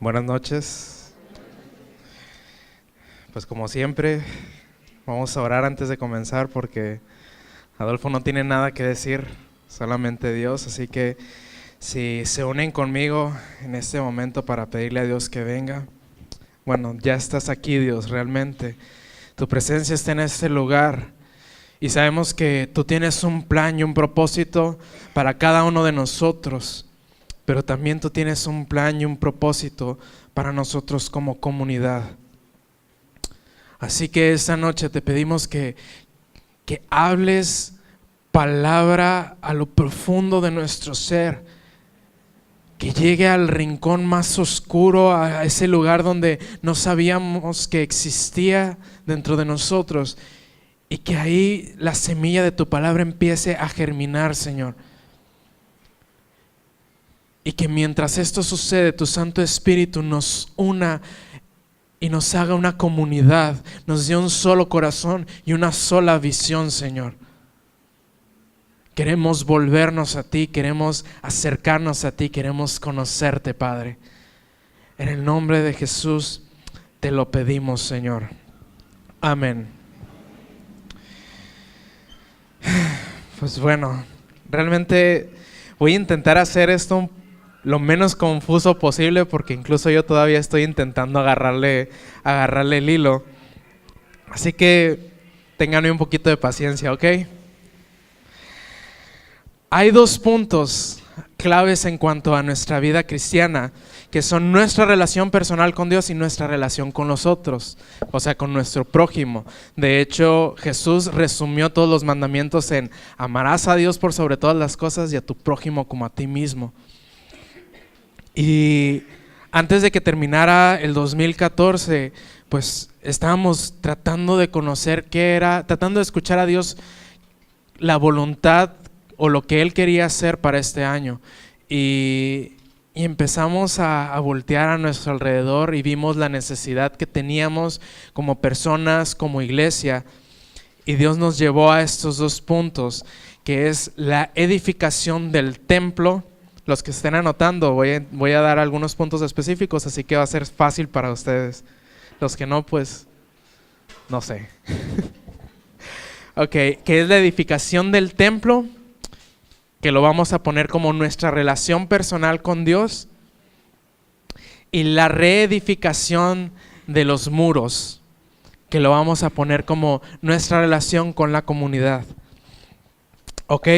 Buenas noches. Pues como siempre, vamos a orar antes de comenzar porque Adolfo no tiene nada que decir, solamente Dios. Así que si se unen conmigo en este momento para pedirle a Dios que venga. Bueno, ya estás aquí, Dios, realmente. Tu presencia está en este lugar y sabemos que tú tienes un plan y un propósito para cada uno de nosotros. Pero también tú tienes un plan y un propósito para nosotros como comunidad. Así que esta noche te pedimos que hables palabra a lo profundo de nuestro ser, que llegue al rincón más oscuro, a ese lugar donde no sabíamos que existía dentro de nosotros, y que ahí la semilla de tu palabra empiece a germinar, Señor. Y que mientras esto sucede, tu Santo Espíritu nos una y nos haga una comunidad, nos dé un solo corazón y una sola visión, Señor. Queremos volvernos a ti, queremos acercarnos a ti, queremos conocerte, Padre. En el nombre de Jesús te lo pedimos, Señor. Amén. Pues bueno, realmente voy a intentar hacer esto lo menos confuso posible, porque incluso yo todavía estoy intentando agarrarle el hilo. Así que ténganme un poquito de paciencia, ¿ok? Hay dos puntos claves en cuanto a nuestra vida cristiana, que son nuestra relación personal con Dios y nuestra relación con los otros, o sea, con nuestro prójimo. De hecho, Jesús resumió todos los mandamientos en: amarás a Dios por sobre todas las cosas y a tu prójimo como a ti mismo. Y antes de que terminara el 2014, pues estábamos tratando de conocer qué era, tratando de escuchar a Dios, la voluntad o lo que Él quería hacer para este año. Y empezamos a voltear a nuestro alrededor y vimos la necesidad que teníamos como personas, como iglesia. Y Dios nos llevó a estos dos puntos, que es la edificación del templo. Los que estén anotando, voy a dar algunos puntos específicos, así que va a ser fácil para ustedes. Los que no, pues, no sé. Ok, que es la edificación del templo, que lo vamos a poner como nuestra relación personal con Dios, y la reedificación de los muros, que lo vamos a poner como nuestra relación con la comunidad. Ok.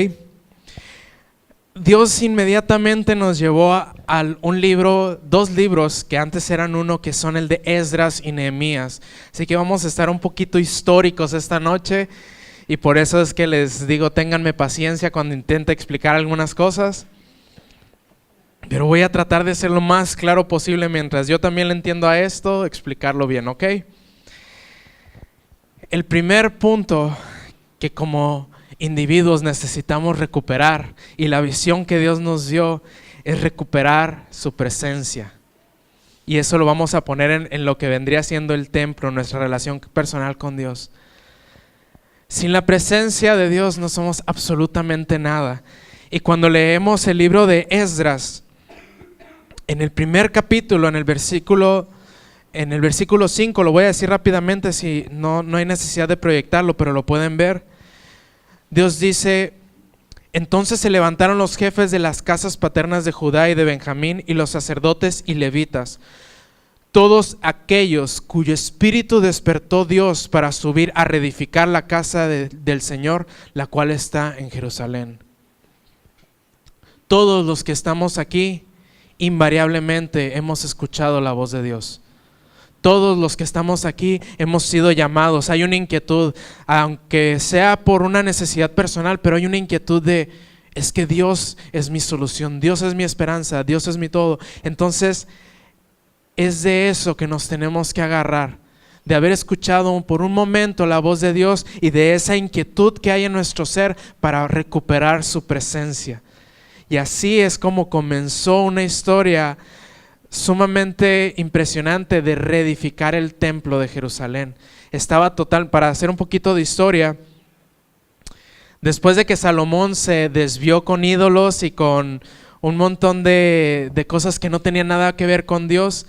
Dios inmediatamente nos llevó a un libro, dos libros que antes eran uno, que son el de Esdras y Nehemías. Así que vamos a estar un poquito históricos esta noche, y por eso es que les digo, ténganme paciencia cuando intente explicar algunas cosas. Pero voy a tratar de ser lo más claro posible mientras yo también le entiendo a esto, explicarlo bien, ¿ok? El primer punto que como individuos necesitamos recuperar, y la visión que Dios nos dio, es recuperar su presencia. Y eso lo vamos a poner en lo que vendría siendo el templo, nuestra relación personal con Dios. Sin la presencia de Dios no somos absolutamente nada. Y cuando leemos el libro de Esdras, en el primer capítulo, en el versículo 5, lo voy a decir rápidamente, si no hay necesidad de proyectarlo, pero lo pueden ver. Dios dice: entonces se levantaron los jefes de las casas paternas de Judá y de Benjamín, y los sacerdotes y levitas, todos aquellos cuyo espíritu despertó Dios para subir a reedificar la casa del Señor, la cual está en Jerusalén. Todos los que estamos aquí, invariablemente hemos escuchado la voz de Dios. Todos los que estamos aquí hemos sido llamados. Hay una inquietud, aunque sea por una necesidad personal, pero hay una inquietud de: es que Dios es mi solución, Dios es mi esperanza, Dios es mi todo. Entonces es de eso que nos tenemos que agarrar, de haber escuchado por un momento la voz de Dios y de esa inquietud que hay en nuestro ser para recuperar su presencia. Y así es como comenzó una historia sumamente impresionante de reedificar el templo de Jerusalén. Para hacer un poquito de historia, después de que Salomón se desvió con ídolos y con un montón de cosas que no tenían nada que ver con Dios,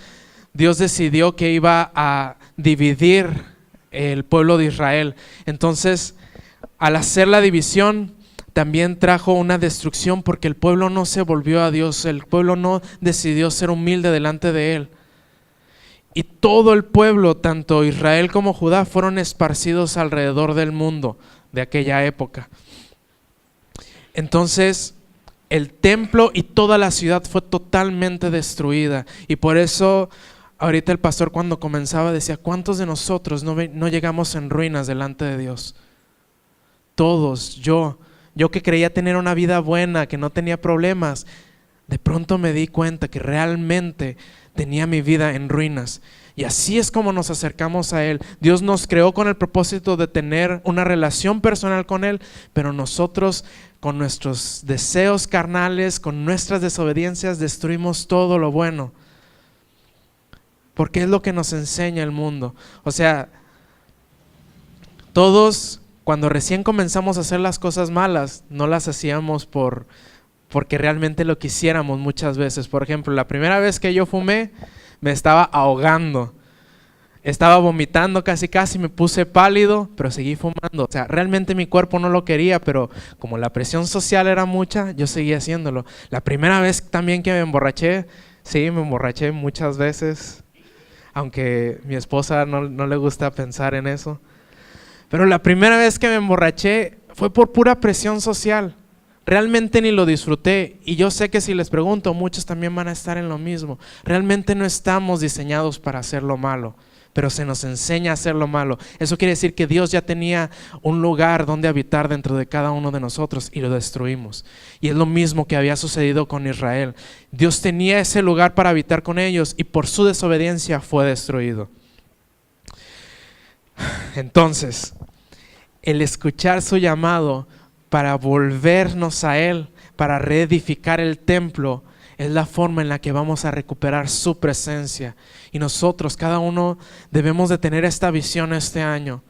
Dios decidió que iba a dividir el pueblo de Israel. Entonces, al hacer la división, también trajo una destrucción porque el pueblo no se volvió a Dios, el pueblo no decidió ser humilde delante de Él. Y todo el pueblo, tanto Israel como Judá, fueron esparcidos alrededor del mundo de aquella época. Entonces, el templo y toda la ciudad fue totalmente destruida. Y por eso, ahorita el pastor cuando comenzaba decía, ¿cuántos de nosotros no llegamos en ruinas delante de Dios? Todos, yo que creía tener una vida buena, que no tenía problemas, de pronto me di cuenta que realmente tenía mi vida en ruinas. Y así es como nos acercamos a Él. Dios nos creó con el propósito de tener una relación personal con Él, pero nosotros con nuestros deseos carnales, con nuestras desobediencias, destruimos todo lo bueno. Porque es lo que nos enseña el mundo. O sea, todos cuando recién comenzamos a hacer las cosas malas, no las hacíamos porque realmente lo quisiéramos muchas veces. Por ejemplo, la primera vez que yo fumé, me estaba ahogando. Estaba vomitando casi, me puse pálido, pero seguí fumando. O sea, realmente mi cuerpo no lo quería, pero como la presión social era mucha, yo seguía haciéndolo. La primera vez también que me emborraché, sí, me emborraché muchas veces, aunque mi esposa no le gusta pensar en eso. Pero la primera vez que me emborraché fue por pura presión social. Realmente ni lo disfruté, y yo sé que si les pregunto, muchos también van a estar en lo mismo. Realmente no estamos diseñados para hacer lo malo, pero se nos enseña a hacer lo malo. Eso quiere decir que Dios ya tenía un lugar donde habitar dentro de cada uno de nosotros y lo destruimos. Y es lo mismo que había sucedido con Israel. Dios tenía ese lugar para habitar con ellos y por su desobediencia fue destruido. Entonces, el escuchar su llamado para volvernos a Él, para reedificar el templo, es la forma en la que vamos a recuperar su presencia. Y nosotros, cada uno, debemos de tener esta visión este año.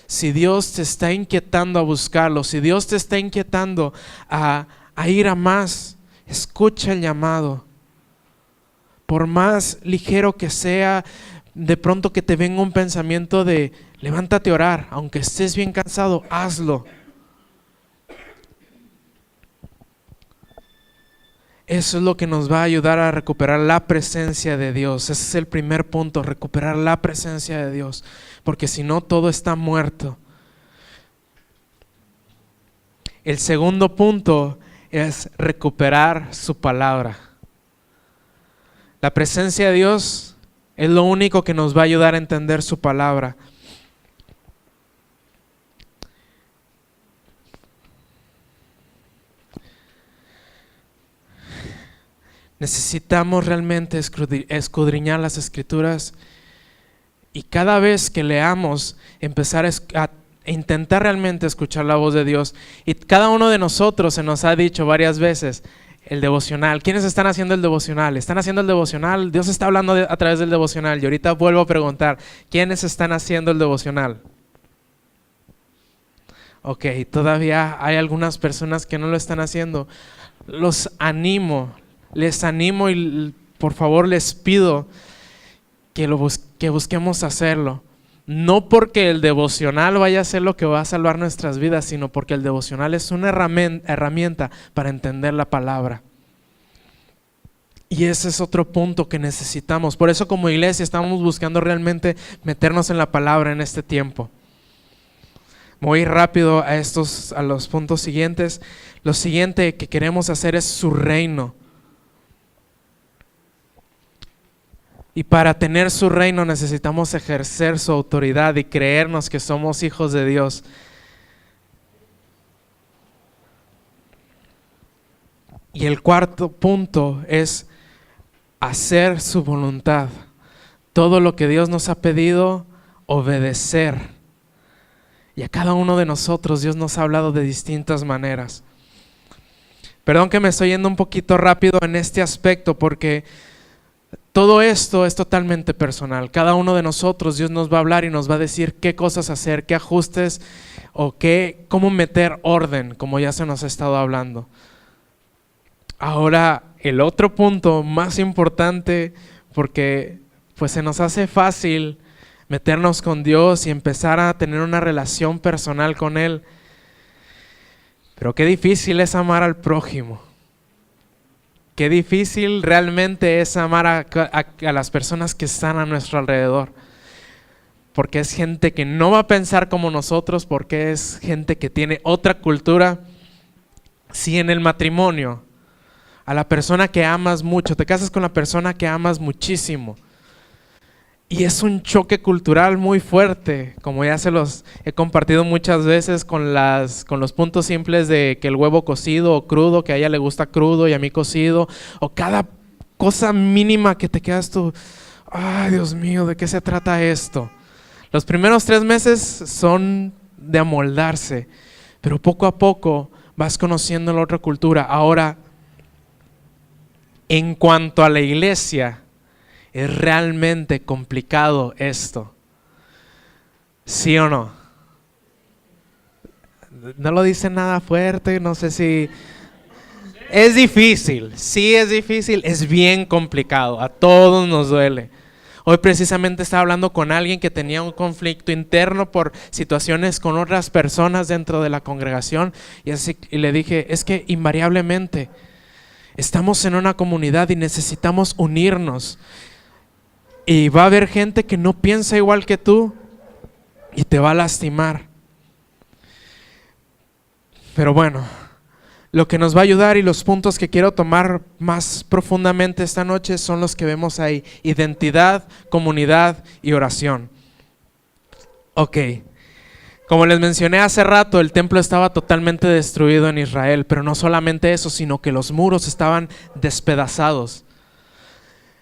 Si Dios te está inquietando a buscarlo, si Dios te está inquietando a ir a más, escucha el llamado. Por más ligero que sea, de pronto que te venga un pensamiento de levántate a orar, aunque estés bien cansado, hazlo. Eso es lo que nos va a ayudar a recuperar la presencia de Dios. Ese es el primer punto, recuperar la presencia de Dios, porque si no, todo está muerto. El segundo punto es recuperar su palabra. La presencia de Dios es lo único que nos va a ayudar a entender su palabra. Necesitamos realmente escudriñar las Escrituras y cada vez que leamos empezar a intentar realmente escuchar la voz de Dios. Y cada uno de nosotros se nos ha dicho varias veces el devocional. ¿Quiénes están haciendo el devocional? ¿Están haciendo el devocional? Dios está hablando a través del devocional. Y ahorita vuelvo a preguntar, ¿quiénes están haciendo el devocional? Ok, todavía hay algunas personas que no lo están haciendo. Les animo y por favor les pido que busquemos hacerlo. No porque el devocional vaya a ser lo que va a salvar nuestras vidas, sino porque el devocional es una herramienta para entender la palabra. Y ese es otro punto que necesitamos. Por eso como iglesia estamos buscando realmente meternos en la palabra en este tiempo. Voy rápido a los puntos siguientes. Lo siguiente que queremos hacer es su reino. Y para tener su reino necesitamos ejercer su autoridad y creernos que somos hijos de Dios. Y el cuarto punto es hacer su voluntad. Todo lo que Dios nos ha pedido, obedecer. Y a cada uno de nosotros Dios nos ha hablado de distintas maneras. Perdón que me estoy yendo un poquito rápido en este aspecto porque todo esto es totalmente personal. Cada uno de nosotros Dios nos va a hablar y nos va a decir qué cosas hacer, qué ajustes o cómo meter orden, como ya se nos ha estado hablando. Ahora, el otro punto más importante, porque pues se nos hace fácil meternos con Dios y empezar a tener una relación personal con Él. Pero qué difícil es amar al prójimo. Qué difícil realmente es amar a las personas que están a nuestro alrededor. Porque es gente que no va a pensar como nosotros, porque es gente que tiene otra cultura. Si en el matrimonio, a la persona que amas mucho, te casas con la persona que amas muchísimo, y es un choque cultural muy fuerte, como ya se los he compartido muchas veces con los puntos simples de que el huevo cocido o crudo, que a ella le gusta crudo y a mí cocido, o cada cosa mínima que te quedas tú, ay Dios mío, ¿de qué se trata esto? Los primeros 3 meses son de amoldarse, pero poco a poco vas conociendo la otra cultura. Ahora, en cuanto a la iglesia, es realmente complicado esto. ¿Sí o no? No lo dice nada fuerte, no sé si... Es difícil, sí es difícil, es bien complicado, a todos nos duele. Hoy precisamente estaba hablando con alguien que tenía un conflicto interno por situaciones con otras personas dentro de la congregación y le dije, es que invariablemente estamos en una comunidad y necesitamos unirnos. Y va a haber gente que no piensa igual que tú y te va a lastimar. Pero bueno, lo que nos va a ayudar y los puntos que quiero tomar más profundamente esta noche son los que vemos ahí: identidad, comunidad y oración. Ok, como les mencioné hace rato, el templo estaba totalmente destruido en Israel, pero no solamente eso, sino que los muros estaban despedazados.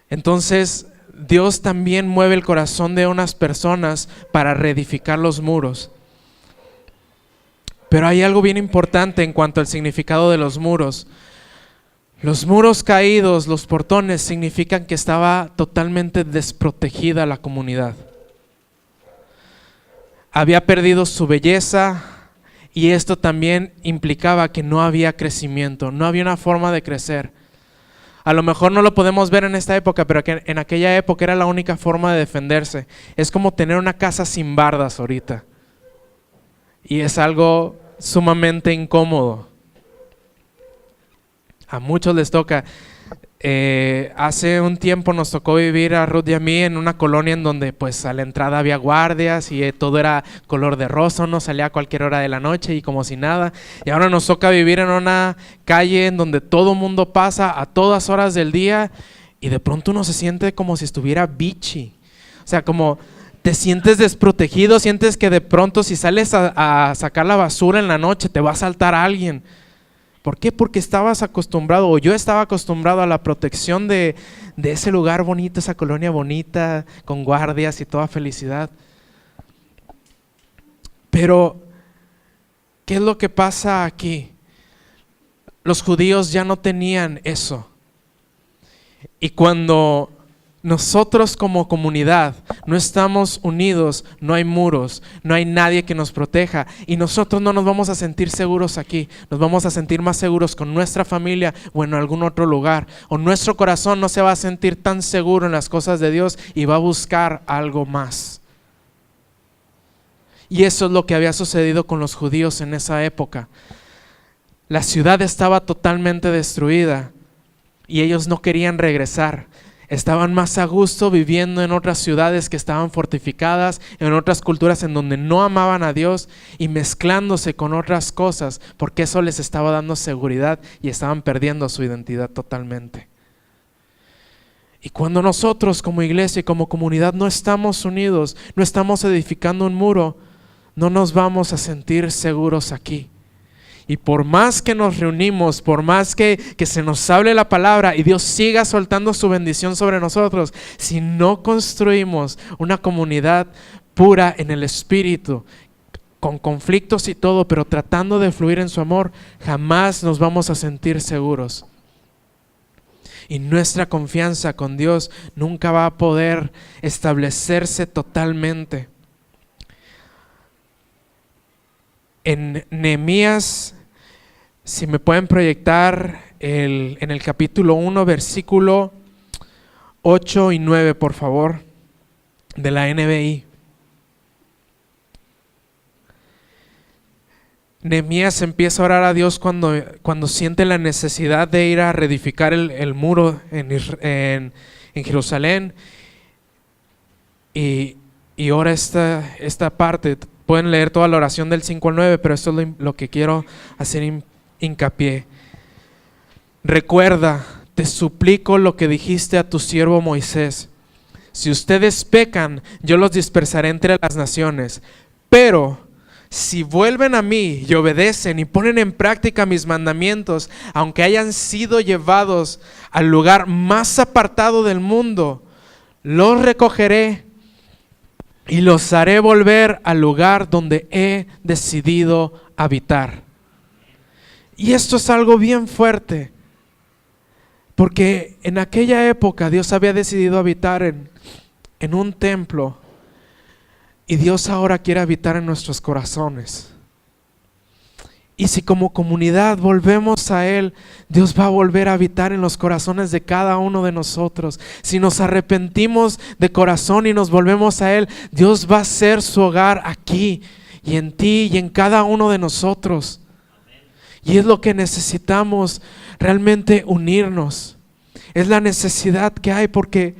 Entonces Dios también mueve el corazón de unas personas para reedificar los muros. Pero hay algo bien importante en cuanto al significado de los muros. Los muros caídos, los portones, significan que estaba totalmente desprotegida la comunidad. Había perdido su belleza y esto también implicaba que no había crecimiento, no había una forma de crecer. A lo mejor no lo podemos ver en esta época, pero en aquella época era la única forma de defenderse. Es como tener una casa sin bardas ahorita. Y es algo sumamente incómodo. A muchos les toca. Hace un tiempo nos tocó vivir a Ruth y a mí en una colonia en donde pues a la entrada había guardias y todo era color de rosa, uno salía a cualquier hora de la noche y como si nada. Y ahora nos toca vivir en una calle en donde todo mundo pasa a todas horas del día y de pronto uno se siente como si estuviera bichi. O sea, como te sientes desprotegido, sientes que de pronto si sales a sacar la basura en la noche te va a asaltar a alguien. ¿Por qué? Porque estabas acostumbrado, o yo estaba acostumbrado a la protección de ese lugar bonito, esa colonia bonita, con guardias y toda felicidad. Pero, ¿qué es lo que pasa aquí? Los judíos ya no tenían eso. Y cuando nosotros como comunidad no estamos unidos, no hay muros, no hay nadie que nos proteja y nosotros no nos vamos a sentir seguros aquí, nos vamos a sentir más seguros con nuestra familia o en algún otro lugar, o nuestro corazón no se va a sentir tan seguro en las cosas de Dios y va a buscar algo más. Y eso es lo que había sucedido con los judíos en esa época. La ciudad estaba totalmente destruida y ellos no querían regresar. Estaban más a gusto viviendo en otras ciudades que estaban fortificadas, en otras culturas en donde no amaban a Dios y mezclándose con otras cosas, porque eso les estaba dando seguridad y estaban perdiendo su identidad totalmente. Y cuando nosotros como iglesia y como comunidad no estamos unidos, no estamos edificando un muro, no nos vamos a sentir seguros aquí. Y por más que nos reunimos, por más que se nos hable la palabra y Dios siga soltando su bendición sobre nosotros, si no construimos una comunidad pura en el espíritu, con conflictos y todo, pero tratando de fluir en su amor, jamás nos vamos a sentir seguros. Y nuestra confianza con Dios nunca va a poder establecerse totalmente. En Nehemías, si me pueden proyectar en el capítulo 1, versículo 8 y 9, por favor, de la NBI. Nehemías empieza a orar a Dios cuando siente la necesidad de ir a reedificar el muro en Jerusalén, y ora esta parte. Pueden leer toda la oración del 5 al 9, pero esto es lo que quiero hacer hincapié. Recuerda, te suplico lo que dijiste a tu siervo Moisés. Si ustedes pecan, yo los dispersaré entre las naciones, pero si vuelven a mí y obedecen y ponen en práctica mis mandamientos, aunque hayan sido llevados al lugar más apartado del mundo, los recogeré y los haré volver al lugar donde he decidido habitar. Y esto es algo bien fuerte, porque en aquella época Dios había decidido habitar en un templo. Y Dios ahora quiere habitar en nuestros corazones. Y si como comunidad volvemos a Él, Dios va a volver a habitar en los corazones de cada uno de nosotros. Si nos arrepentimos de corazón y nos volvemos a Él, Dios va a ser su hogar aquí y en ti y en cada uno de nosotros. Y es lo que necesitamos, realmente unirnos. Es la necesidad que hay, porque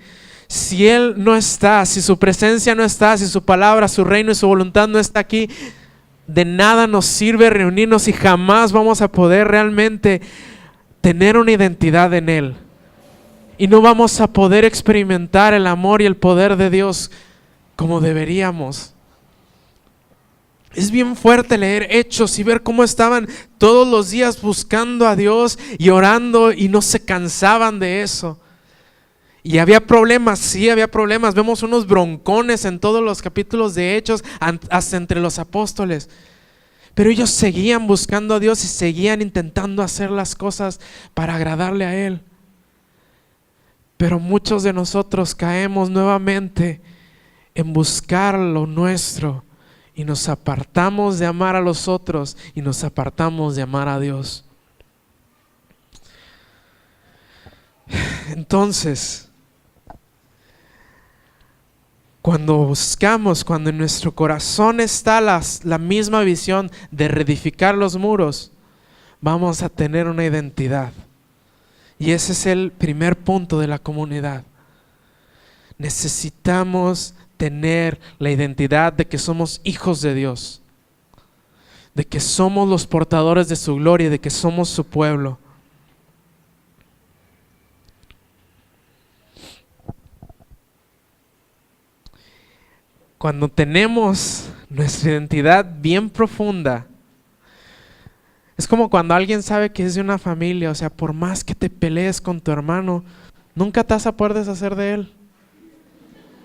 si Él no está, si su presencia no está, si su palabra, su reino y su voluntad no está aquí, de nada nos sirve reunirnos y jamás vamos a poder realmente tener una identidad en Él. Y no vamos a poder experimentar el amor y el poder de Dios como deberíamos. Es bien fuerte leer Hechos y ver cómo estaban todos los días buscando a Dios y orando y no se cansaban de eso. Y había problemas, sí había problemas. Vemos unos broncones en todos los capítulos de Hechos, hasta entre los apóstoles. Pero ellos seguían buscando a Dios y seguían intentando hacer las cosas para agradarle a Él. Pero muchos de nosotros caemos nuevamente en buscar lo nuestro y nos apartamos de amar a los otros y nos apartamos de amar a Dios. Entonces, cuando buscamos, cuando en nuestro corazón está la misma visión de reedificar los muros, vamos a tener una identidad. Y ese es el primer punto de la comunidad. Necesitamos tener la identidad de que somos hijos de Dios, de que somos los portadores de su gloria, de que somos su pueblo. Cuando tenemos nuestra identidad bien profunda, es como cuando alguien sabe que es de una familia. O sea, por más que te pelees con tu hermano, nunca te vas a poder deshacer de él.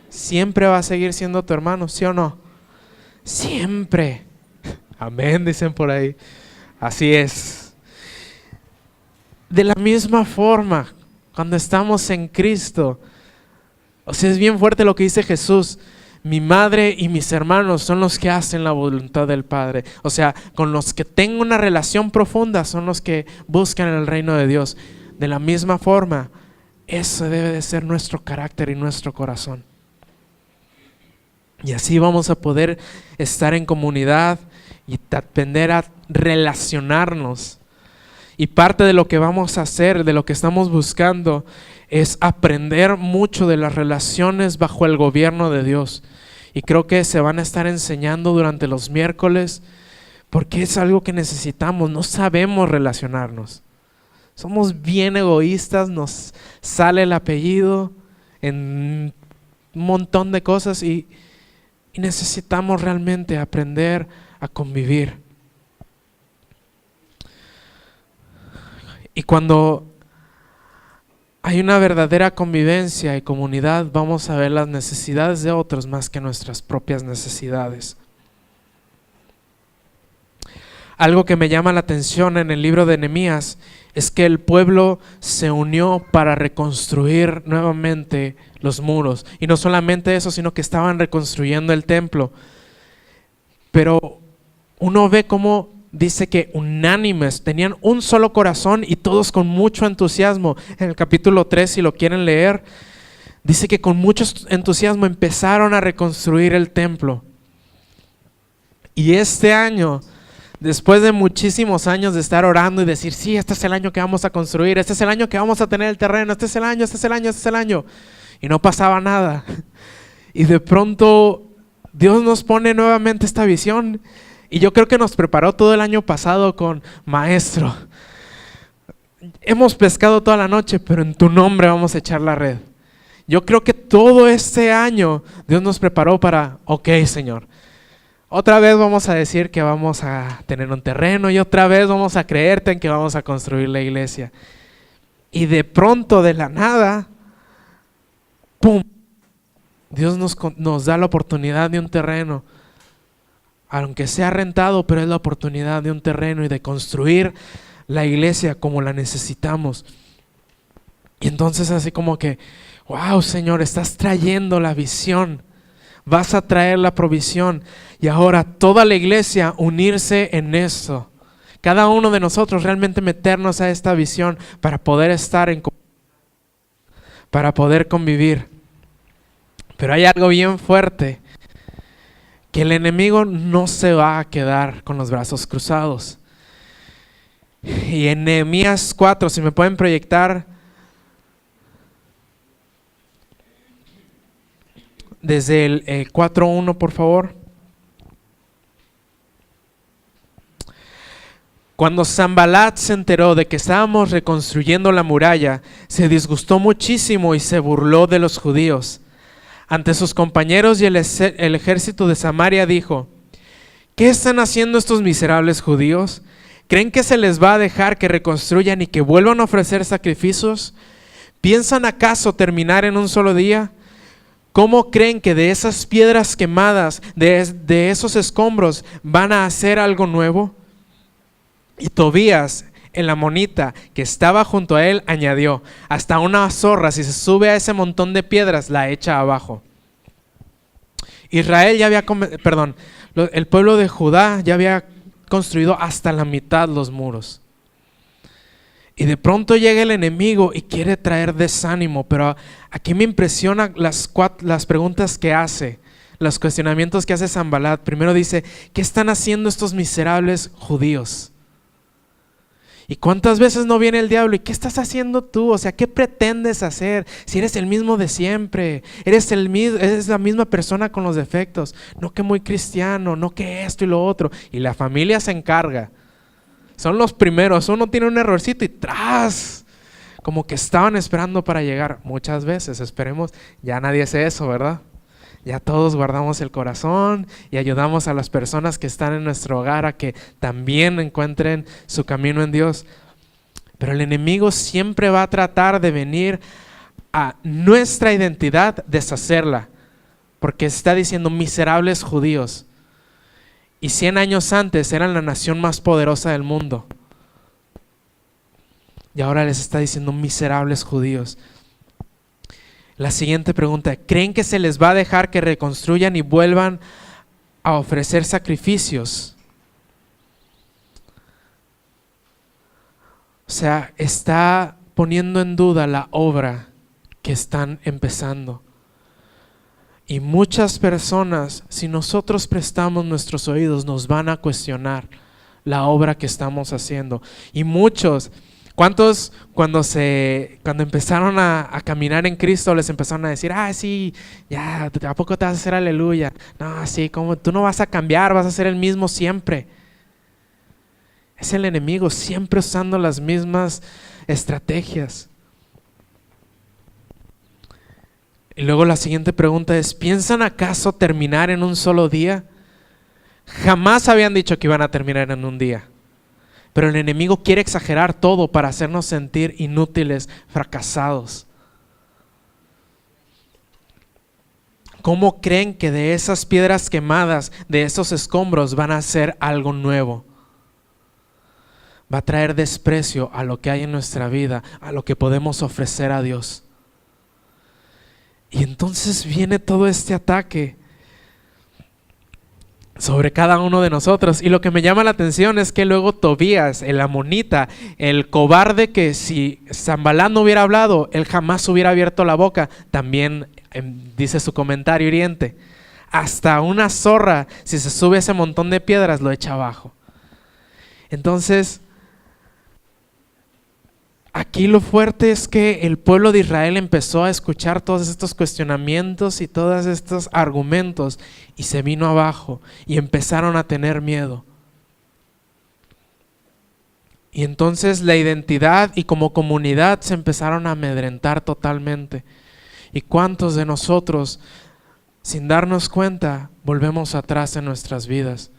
Siempre va a seguir siendo tu hermano, ¿sí o no? Siempre. Amén, dicen por ahí. Así es. De la misma forma, cuando estamos en Cristo, o sea, es bien fuerte lo que dice Jesús. Mi madre y mis hermanos son los que hacen la voluntad del Padre. O sea, con los que tengo una relación profunda son los que buscan el reino de Dios. De la misma forma, eso debe de ser nuestro carácter y nuestro corazón. Y así vamos a poder estar en comunidad y aprender a relacionarnos. Y parte de lo que vamos a hacer, de lo que estamos buscando, es aprender mucho de las relaciones bajo el gobierno de Dios. Y creo que se van a estar enseñando durante los miércoles, porque es algo que necesitamos. No sabemos relacionarnos. Somos bien egoístas, nos sale el apellido en un montón de cosas y necesitamos realmente aprender a convivir. Y cuando hay una verdadera convivencia y comunidad, vamos a ver las necesidades de otros más que nuestras propias necesidades. Algo que me llama la atención en el libro de Nehemías es que el pueblo se unió para reconstruir nuevamente los muros. Y no solamente eso, sino que estaban reconstruyendo el templo. Pero uno ve cómo dice que unánimes, tenían un solo corazón y todos con mucho entusiasmo. En el capítulo 3, si lo quieren leer, dice que con mucho entusiasmo empezaron a reconstruir el templo. Y este año, después de muchísimos años de estar orando y decir, sí, este es el año que vamos a construir, este es el año que vamos a tener el terreno, este es el año, este es el año, este es el año, y no pasaba nada. Y de pronto Dios nos pone nuevamente esta visión, y yo creo que nos preparó todo el año pasado con: maestro, hemos pescado toda la noche, pero en tu nombre vamos a echar la red. Yo creo que todo este año Dios nos preparó para: ok, Señor, otra vez vamos a decir que vamos a tener un terreno y otra vez vamos a creerte en que vamos a construir la iglesia. Y de pronto, de la nada, ¡pum!, Dios nos da la oportunidad de un terreno, aunque sea rentado, pero es la oportunidad de un terreno y de construir la iglesia como la necesitamos. Y entonces así como que: wow, Señor, estás trayendo la visión, vas a traer la provisión, y ahora toda la iglesia unirse en esto. Cada uno de nosotros realmente meternos a esta visión para poder estar para poder convivir. Pero hay algo bien fuerte, que el enemigo no se va a quedar con los brazos cruzados. Y en Nehemías 4, si me pueden proyectar desde el 4:1, por favor. Cuando Sanbalat se enteró de que estábamos reconstruyendo la muralla, se disgustó muchísimo y se burló de los judíos. Ante sus compañeros y el ejército de Samaria dijo: ¿qué están haciendo estos miserables judíos? ¿Creen que se les va a dejar que reconstruyan y que vuelvan a ofrecer sacrificios? ¿Piensan acaso terminar en un solo día? ¿Cómo creen que de esas piedras quemadas, de esos escombros, van a hacer algo nuevo? Y Tobías, el amonita, que estaba junto a él, añadió: hasta una zorra, si se sube a ese montón de piedras, la echa abajo. Israel ya había, el pueblo de Judá ya había construido hasta la mitad los muros. Y de pronto llega el enemigo y quiere traer desánimo, pero aquí me impresiona las preguntas que hace, los cuestionamientos que hace Sanbalat. Primero dice: ¿qué están haciendo estos miserables judíos? ¿Y cuántas veces no viene el diablo? ¿Y qué estás haciendo tú? O sea, ¿qué pretendes hacer? Si eres el mismo de siempre, eres la misma persona con los defectos, no que muy cristiano, no que esto y lo otro. Y la familia se encarga. Son los primeros, uno tiene un errorcito y ¡tras! Como que estaban esperando para llegar. Muchas veces, esperemos, ya nadie hace eso, ¿verdad? Ya todos guardamos el corazón y ayudamos a las personas que están en nuestro hogar a que también encuentren su camino en Dios. Pero el enemigo siempre va a tratar de venir a nuestra identidad, deshacerla, porque está diciendo: miserables judíos. Y 100 años antes eran la nación más poderosa del mundo. Y ahora les está diciendo: miserables judíos. La siguiente pregunta: ¿creen que se les va a dejar que reconstruyan y vuelvan a ofrecer sacrificios? O sea, está poniendo en duda la obra que están empezando. Y muchas personas, si nosotros prestamos nuestros oídos, nos van a cuestionar la obra que estamos haciendo. Y muchos, ¿cuántos cuando empezaron a caminar en Cristo les empezaron a decir: sí, ya, ¿a poco te vas a hacer aleluya? No, sí, como tú no vas a cambiar, vas a ser el mismo siempre. Es el enemigo siempre usando las mismas estrategias. Y luego la siguiente pregunta es: ¿piensan acaso terminar en un solo día? Jamás habían dicho que iban a terminar en un día. Pero el enemigo quiere exagerar todo para hacernos sentir inútiles, fracasados. ¿Cómo creen que de esas piedras quemadas, de esos escombros, van a hacer algo nuevo? Va a traer desprecio a lo que hay en nuestra vida, a lo que podemos ofrecer a Dios. Y entonces viene todo este ataque. sobre cada uno de nosotros. Y lo que me llama la atención es que luego Tobías, el amonita, el cobarde, que si Sanballat no hubiera hablado, él jamás hubiera abierto la boca, también dice su comentario hiriente: hasta una zorra, si se sube a ese montón de piedras, lo echa abajo. Entonces, aquí lo fuerte es que el pueblo de Israel empezó a escuchar todos estos cuestionamientos y todos estos argumentos y se vino abajo y empezaron a tener miedo. Y entonces la identidad y como comunidad se empezaron a amedrentar totalmente. ¿Y cuántos de nosotros, sin darnos cuenta, volvemos atrás en nuestras vidas?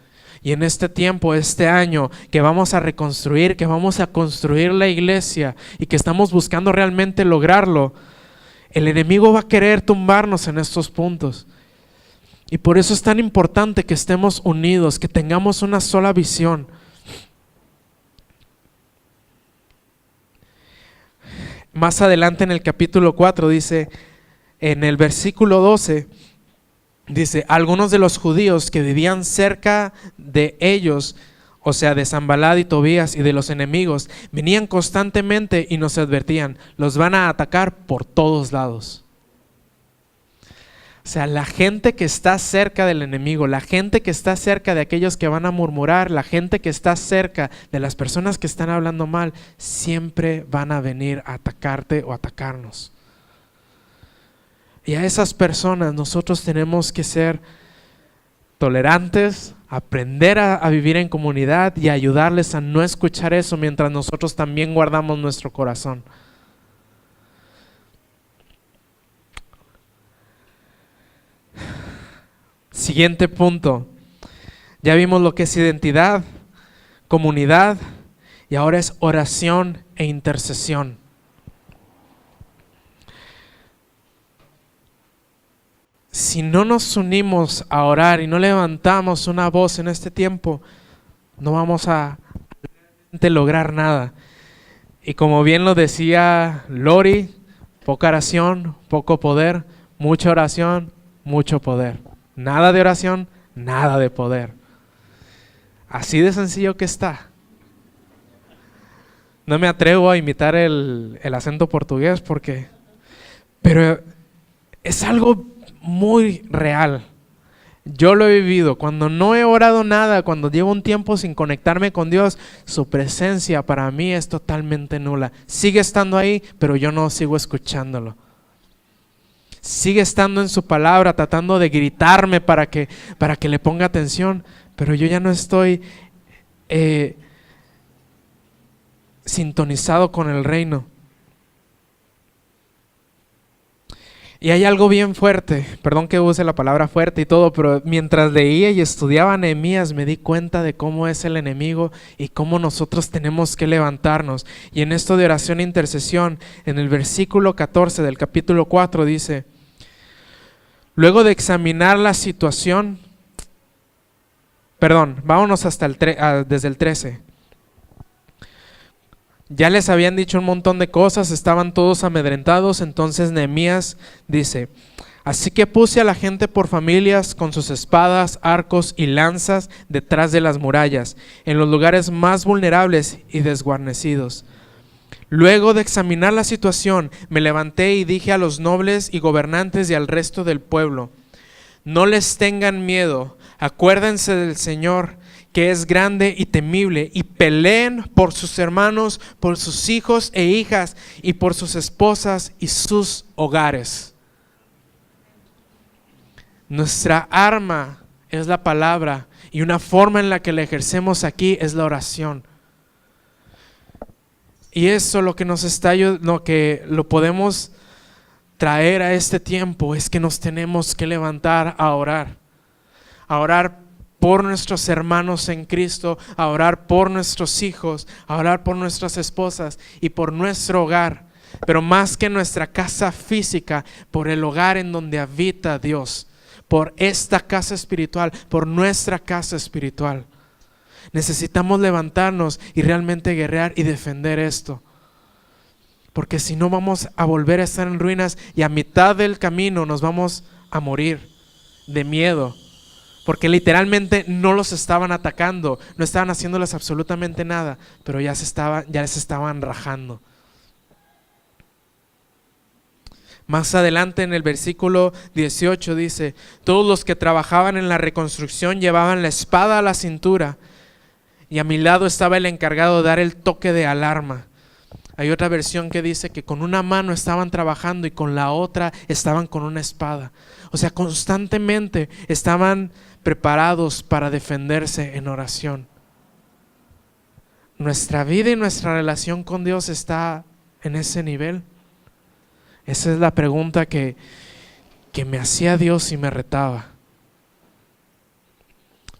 Y en este tiempo, este año, que vamos a reconstruir, que vamos a construir la iglesia y que estamos buscando realmente lograrlo, el enemigo va a querer tumbarnos en estos puntos. Y por eso es tan importante que estemos unidos, que tengamos una sola visión. Más adelante en el capítulo 4 dice, en el versículo 12, dice: algunos de los judíos que vivían cerca de ellos, o sea, de Sanballat y Tobías y de los enemigos, venían constantemente y nos advertían: los van a atacar por todos lados. O sea, la gente que está cerca del enemigo, la gente que está cerca de aquellos que van a murmurar, la gente que está cerca de las personas que están hablando mal, siempre van a venir a atacarte o atacarnos. Y a esas personas nosotros tenemos que ser tolerantes, aprender a vivir en comunidad y ayudarles a no escuchar eso mientras nosotros también guardamos nuestro corazón. Siguiente punto. Ya vimos lo que es identidad, comunidad, y ahora es oración e intercesión. Si no nos unimos a orar y no levantamos una voz en este tiempo, no vamos a lograr nada. Y como bien lo decía Lori, poca oración, poco poder; mucha oración, mucho poder; nada de oración, nada de poder. Así de sencillo que está. No me atrevo a imitar el acento portugués pero es algo muy real. Yo lo he vivido. Cuando no he orado nada, cuando llevo un tiempo sin conectarme con Dios, su presencia para mí es totalmente nula. Sigue estando ahí, pero yo no sigo escuchándolo. Sigue estando en su palabra, tratando de gritarme para que le ponga atención, pero yo ya no estoy sintonizado con el reino. Y hay algo bien fuerte, perdón que use la palabra fuerte y todo, pero mientras leía y estudiaba Nehemías me di cuenta de cómo es el enemigo y cómo nosotros tenemos que levantarnos. Y en esto de oración e intercesión, en el versículo 14 del capítulo 4 dice: luego de examinar la situación, vámonos hasta desde el 13. Ya les habían dicho un montón de cosas, estaban todos amedrentados. Entonces Nehemías dice: así que puse a la gente por familias con sus espadas, arcos y lanzas detrás de las murallas, en los lugares más vulnerables y desguarnecidos. Luego de examinar la situación, me levanté y dije a los nobles y gobernantes y al resto del pueblo: no les tengan miedo, acuérdense del Señor, que es grande y temible, y peleen por sus hermanos, por sus hijos e hijas, y por sus esposas y sus hogares. Nuestra arma es la palabra, y una forma en la que la ejercemos aquí es la oración. Y eso lo que nos está, lo que lo podemos traer a este tiempo es que nos tenemos que levantar a orar por nuestros hermanos en Cristo, a orar por nuestros hijos, a orar por nuestras esposas y por nuestro hogar, pero más que nuestra casa física, por el hogar en donde habita Dios, por esta casa espiritual, por nuestra casa espiritual. Necesitamos levantarnos y realmente guerrear y defender esto, porque si no vamos a volver a estar en ruinas y a mitad del camino nos vamos a morir de miedo. porque literalmente no los estaban atacando, no estaban haciéndoles absolutamente nada, pero ya les estaban rajando. Más adelante en el versículo 18 dice: todos los que trabajaban en la reconstrucción llevaban la espada a la cintura, y a mi lado estaba el encargado de dar el toque de alarma. Hay otra versión que dice que con una mano estaban trabajando y con la otra estaban con una espada. O sea, constantemente estaban preparados para defenderse en oración. ¿Nuestra vida y nuestra relación con Dios está en ese nivel? Esa es la pregunta que me hacía Dios y me retaba.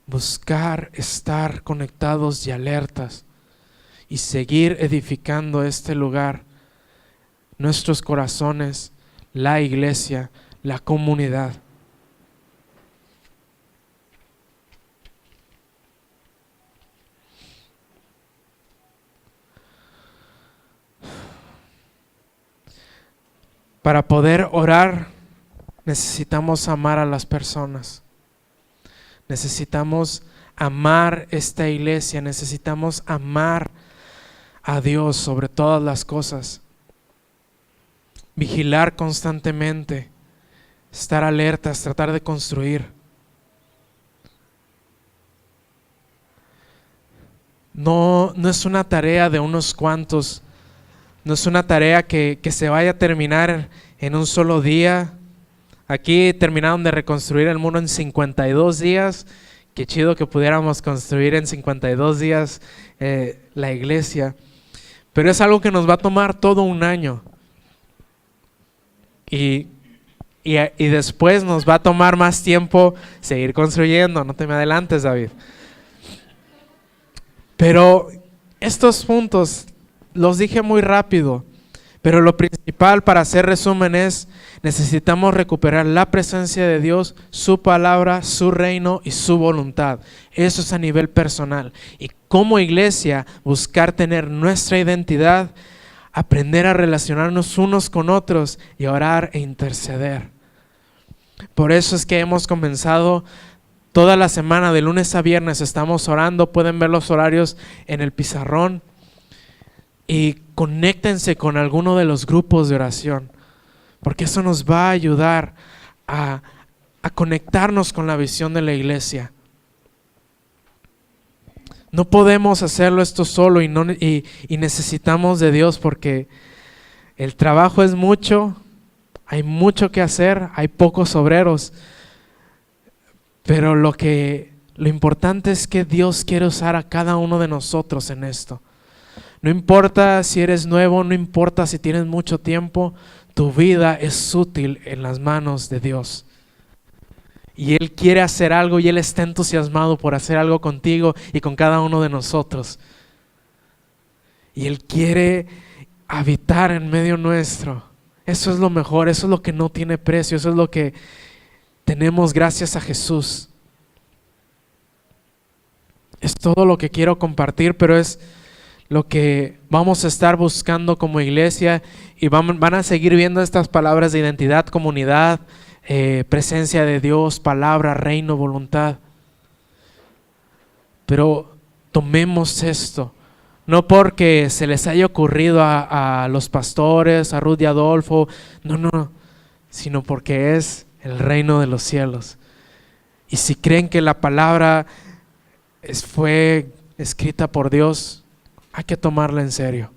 Buscar estar conectados y alertas y seguir edificando este lugar, nuestros corazones, la iglesia, la comunidad. Para poder orar, necesitamos amar a las personas. Necesitamos amar esta iglesia, necesitamos amar a Dios sobre todas las cosas. Vigilar constantemente, estar alertas, tratar de construir. No es una tarea de unos cuantos, no es una tarea que se vaya a terminar en un solo día. Aquí terminaron de reconstruir el muro en 52 días. Qué chido que pudiéramos construir en 52 días la iglesia. Pero es algo que nos va a tomar todo un año. Y después nos va a tomar más tiempo seguir construyendo. No te me adelantes, David. Pero estos puntos los dije muy rápido. Pero lo principal, para hacer resumen, es: necesitamos recuperar la presencia de Dios, su palabra, su reino y su voluntad. Eso es a nivel personal. Y como iglesia, buscar tener nuestra identidad, aprender a relacionarnos unos con otros y orar e interceder. Por eso es que hemos comenzado toda la semana, de lunes a viernes, estamos orando. Pueden ver los horarios en el pizarrón. Y conéctense con alguno de los grupos de oración, porque eso nos va a ayudar a conectarnos con la visión de la iglesia. No podemos hacerlo esto solo y necesitamos de Dios, porque el trabajo es mucho, hay mucho que hacer, hay pocos obreros, pero lo importante es que Dios quiere usar a cada uno de nosotros en esto. No importa si eres nuevo, no importa si tienes mucho tiempo, tu vida es útil en las manos de Dios. Y Él quiere hacer algo y Él está entusiasmado por hacer algo contigo y con cada uno de nosotros. Y Él quiere habitar en medio nuestro. Eso es lo mejor, eso es lo que no tiene precio, eso es lo que tenemos gracias a Jesús. Es todo lo que quiero compartir, pero es lo que vamos a estar buscando como iglesia, y van a seguir viendo estas palabras de identidad, comunidad, presencia de Dios, palabra, reino, voluntad. Pero tomemos esto, no porque se les haya ocurrido a los pastores, a Ruth y Adolfo, no, sino porque es el reino de los cielos. Y si creen que la palabra fue escrita por Dios, hay que tomarla en serio.